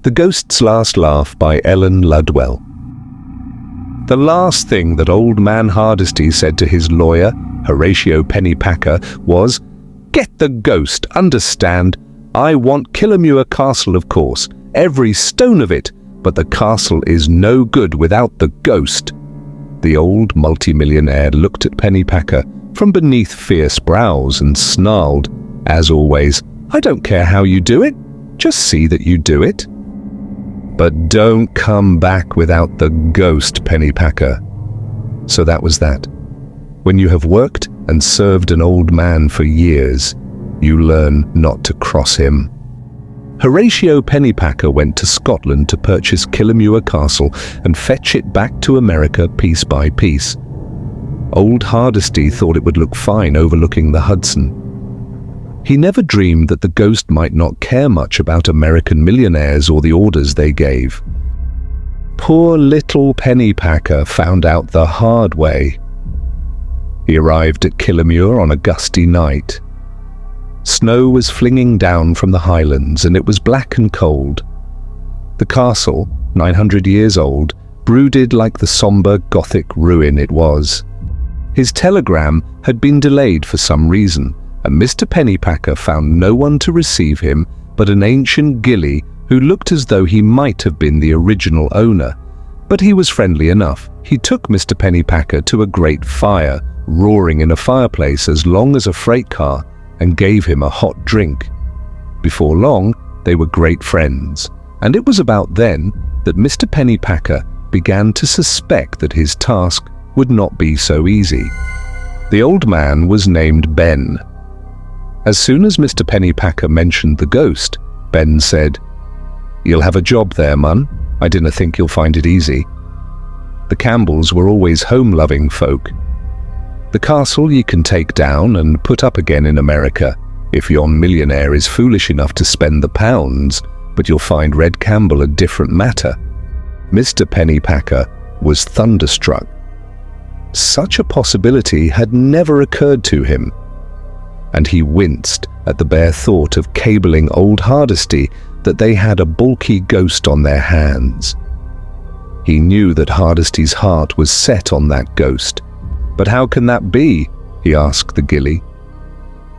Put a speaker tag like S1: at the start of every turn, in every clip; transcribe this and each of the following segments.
S1: The Ghost's Last Laugh by Ellen Ludwell. The last thing that old man Hardesty said to his lawyer, Horatio Pennypacker, was, "Get the ghost, understand? I want Killamuir Castle, of course, every stone of it, but the castle is no good without the ghost." The old multimillionaire looked at Pennypacker from beneath fierce brows and snarled, as always, "I don't care how you do it, just see that you do it. But don't come back without the ghost, Pennypacker." So that was that. When you have worked and served an old man for years, you learn not to cross him. Horatio Pennypacker went to Scotland to purchase Killamuir Castle and fetch it back to America piece by piece. Old Hardesty thought it would look fine overlooking the Hudson. He never dreamed that the ghost might not care much about American millionaires or the orders they gave. Poor little Pennypacker found out the hard way. He arrived at Killamuir on a gusty night. Snow was flinging down from the Highlands and it was black and cold. The castle, 900 years old, brooded like the sombre Gothic ruin it was. His telegram had been delayed for some reason, and Mr. Pennypacker found no one to receive him but an ancient gilly who looked as though he might have been the original owner. But he was friendly enough. He took Mr. Pennypacker to a great fire, roaring in a fireplace as long as a freight car, and gave him a hot drink. Before long, they were great friends, and it was about then that Mr. Pennypacker began to suspect that his task would not be so easy. The old man was named Ben. As soon as Mr. Pennypacker mentioned the ghost, Ben said, "You'll have a job there, Mun. I dinna think you'll find it easy." The Campbells were always home-loving folk. "The castle ye can take down and put up again in America, if yon millionaire is foolish enough to spend the pounds, but you'll find Red Campbell a different matter." Mr. Pennypacker was thunderstruck. Such a possibility had never occurred to him, and he winced at the bare thought of cabling old Hardesty that they had a bulky ghost on their hands. He knew that Hardesty's heart was set on that ghost. "But how can that be?" he asked the gilly.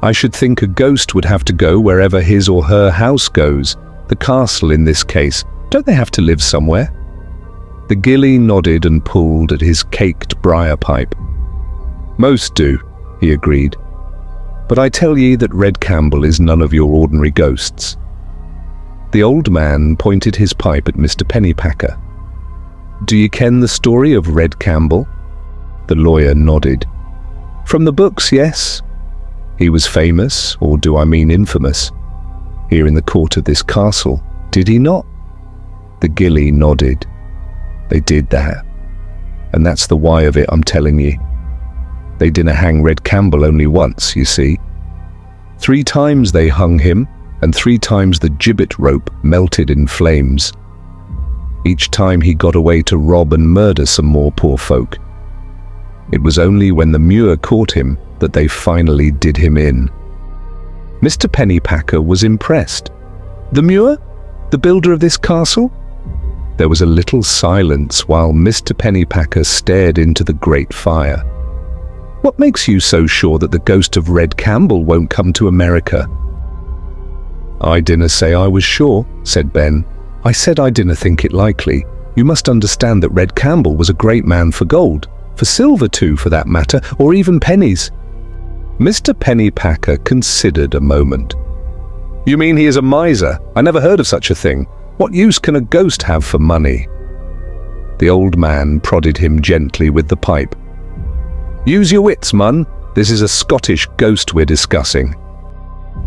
S1: "I should think a ghost would have to go wherever his or her house goes. The castle in this case. Don't they have to live somewhere?" The gilly nodded and pulled at his caked briar pipe. "Most do," he agreed. "But I tell ye that Red Campbell is none of your ordinary ghosts." The old man pointed his pipe at Mr. Pennypacker. "Do ye ken the story of Red Campbell?" The lawyer nodded. "From the books, yes. He was famous, or do I mean infamous, here in the court of this castle, did he not?" The gilly nodded. "They did that. And that's the why of it, I'm telling ye. They didn't hang Red Campbell only once, you see. 3 times they hung him, and 3 times the gibbet rope melted in flames. Each time he got away to rob and murder some more poor folk. It was only when the Muir caught him that they finally did him in." Mr. Pennypacker was impressed. "The Muir? The builder of this castle?" There was a little silence while Mr. Pennypacker stared into the great fire. "What makes you so sure that the ghost of Red Campbell won't come to America?" "I dinna say I was sure," said Ben. "I said I dinna think it likely. You must understand that Red Campbell was a great man for gold, for silver too, for that matter, or even pennies." Mr. Pennypacker considered a moment. "You mean he is a miser? I never heard of such a thing. What use can a ghost have for money?" The old man prodded him gently with the pipe. "Use your wits, Mun. This is a Scottish ghost we're discussing."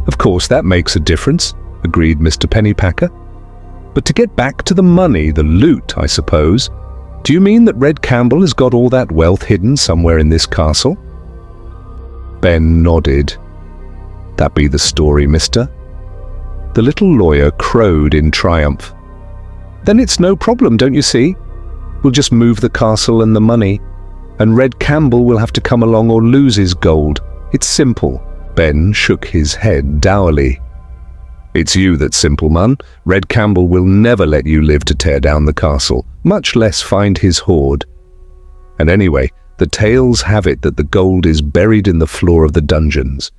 S1: "Of course that makes a difference," agreed Mr. Pennypacker. "But to get back to the money, the loot, I suppose. Do you mean that Red Campbell has got all that wealth hidden somewhere in this castle?" Ben nodded. "That be the story, mister." The little lawyer crowed in triumph. "Then it's no problem, don't you see? We'll just move the castle and the money, and Red Campbell will have to come along or lose his gold. It's simple." Ben shook his head dourly. It's you that's simple, man. Red Campbell will never let you live to tear down the castle, much less find his hoard. And anyway, the tales have it that the gold is buried in the floor of the dungeons.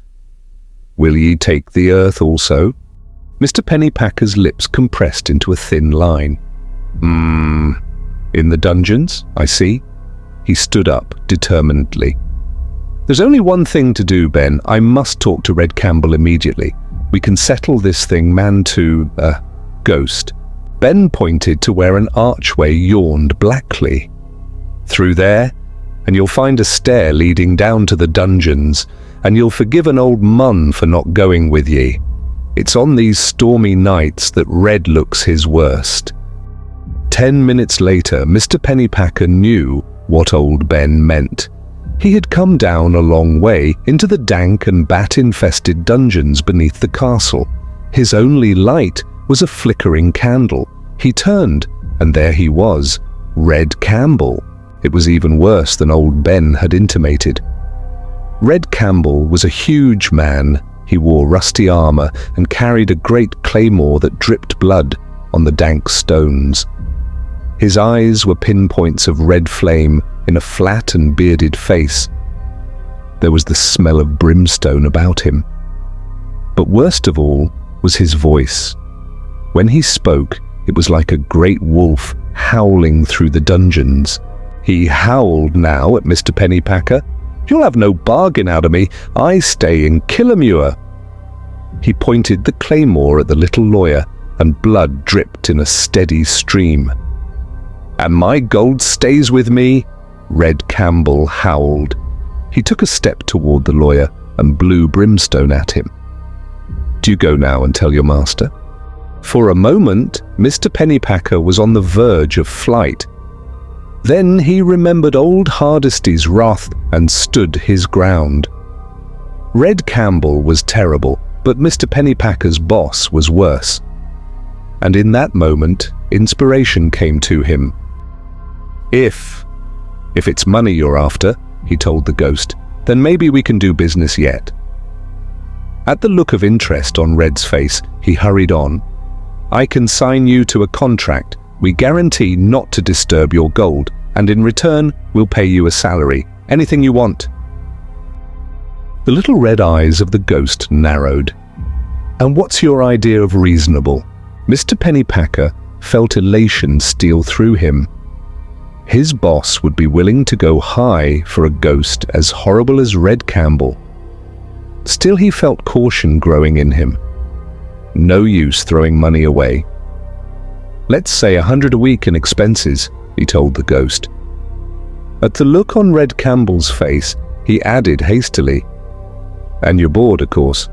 S1: Will ye take the earth also? Mr. Pennypacker's lips compressed into a thin line. In the dungeons, I see. He stood up determinedly. There's only one thing to do, Ben. I must talk to Red Campbell immediately. We can settle this thing man to, ghost. Ben pointed to where an archway yawned blackly. Through there, and you'll find a stair leading down to the dungeons, and you'll forgive an old mun for not going with ye. It's on these stormy nights that Red looks his worst. 10 minutes later, Mr. Pennypacker knew what old Ben meant. He had come down a long way into the dank and bat-infested dungeons beneath the castle. His only light was a flickering candle. He turned, and there he was, Red Campbell. It was even worse than old Ben had intimated. Red Campbell was a huge man. He wore rusty armor and carried a great claymore that dripped blood on the dank stones. His eyes were pinpoints of red flame in a flat and bearded face. There was the smell of brimstone about him. But worst of all was his voice. When he spoke, it was like a great wolf howling through the dungeons. He howled now at Mr. Pennypacker. You'll have no bargain out of me. I stay in Killamuir. He pointed the claymore at the little lawyer, and blood dripped in a steady stream. And my gold stays with me, Red Campbell howled. He took a step toward the lawyer and blew brimstone at him. Do you go now and tell your master? For a moment, Mr. Pennypacker was on the verge of flight. Then he remembered old Hardesty's wrath and stood his ground. Red Campbell was terrible, but Mr. Pennypacker's boss was worse. And in that moment, inspiration came to him. If it's money you're after, he told the ghost, then maybe we can do business yet. At the look of interest on Red's face, he hurried on. I can sign you to a contract. We guarantee not to disturb your gold, and in return, we'll pay you a salary. Anything you want. The little red eyes of the ghost narrowed. And what's your idea of reasonable? Mr. Pennypacker felt elation steal through him. His boss would be willing to go high for a ghost as horrible as Red Campbell. Still, he felt caution growing in him. No use throwing money away. Let's say 100 a week in expenses, he told the ghost. At the look on Red Campbell's face, he added hastily, and you're bored, of course.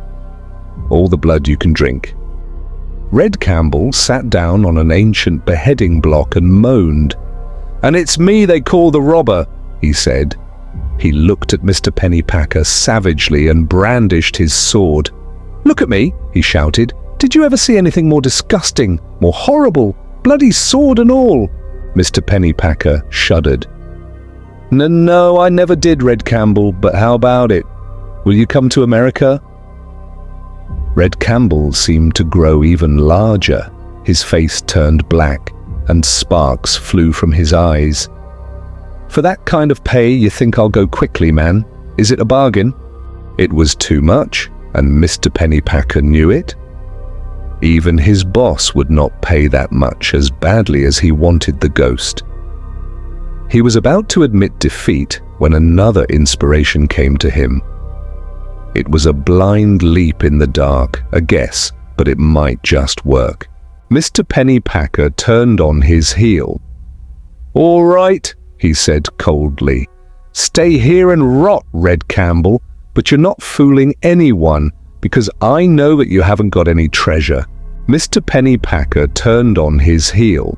S1: All the blood you can drink. Red Campbell sat down on an ancient beheading block and moaned. And it's me they call the robber, he said. He looked at Mr. Pennypacker savagely and brandished his sword. Look at me, he shouted. Did you ever see anything more disgusting, more horrible, bloody sword and all? Mr. Pennypacker shuddered. No, I never did, Red Campbell, but how about it? Will you come to America? Red Campbell seemed to grow even larger. His face turned black, and sparks flew from his eyes. For that kind of pay, you think I'll go quickly, man? Is it a bargain? It was too much, and Mr. Pennypacker knew it. Even his boss would not pay that much as badly as he wanted the ghost. He was about to admit defeat when another inspiration came to him. It was a blind leap in the dark, a guess, but it might just work. Mr. Pennypacker turned on his heel. All right, he said coldly. Stay here and rot, Red Campbell, but you're not fooling anyone, because I know that you haven't got any treasure. Mr. Pennypacker turned on his heel.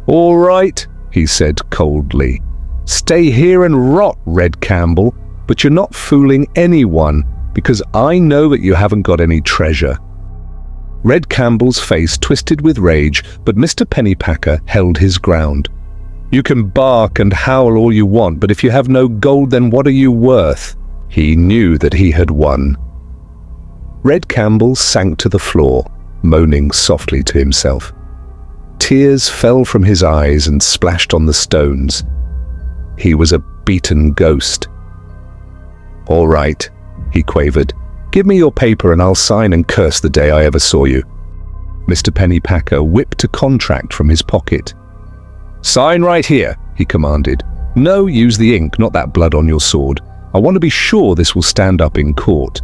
S1: All right, he said coldly. Stay here and rot, Red Campbell, but you're not fooling anyone, because I know that you haven't got any treasure. Red Campbell's face twisted with rage, but Mr. Pennypacker held his ground. You can bark and howl all you want, but if you have no gold, then what are you worth? He knew that he had won. Red Campbell sank to the floor, moaning softly to himself. Tears fell from his eyes and splashed on the stones. He was a beaten ghost. "All right," he quavered. "Give me your paper and I'll sign and curse the day I ever saw you." Mr. Pennypacker whipped a contract from his pocket. "Sign right here," he commanded. "No, use the ink, not that blood on your sword. I want to be sure this will stand up in court."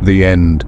S1: The end.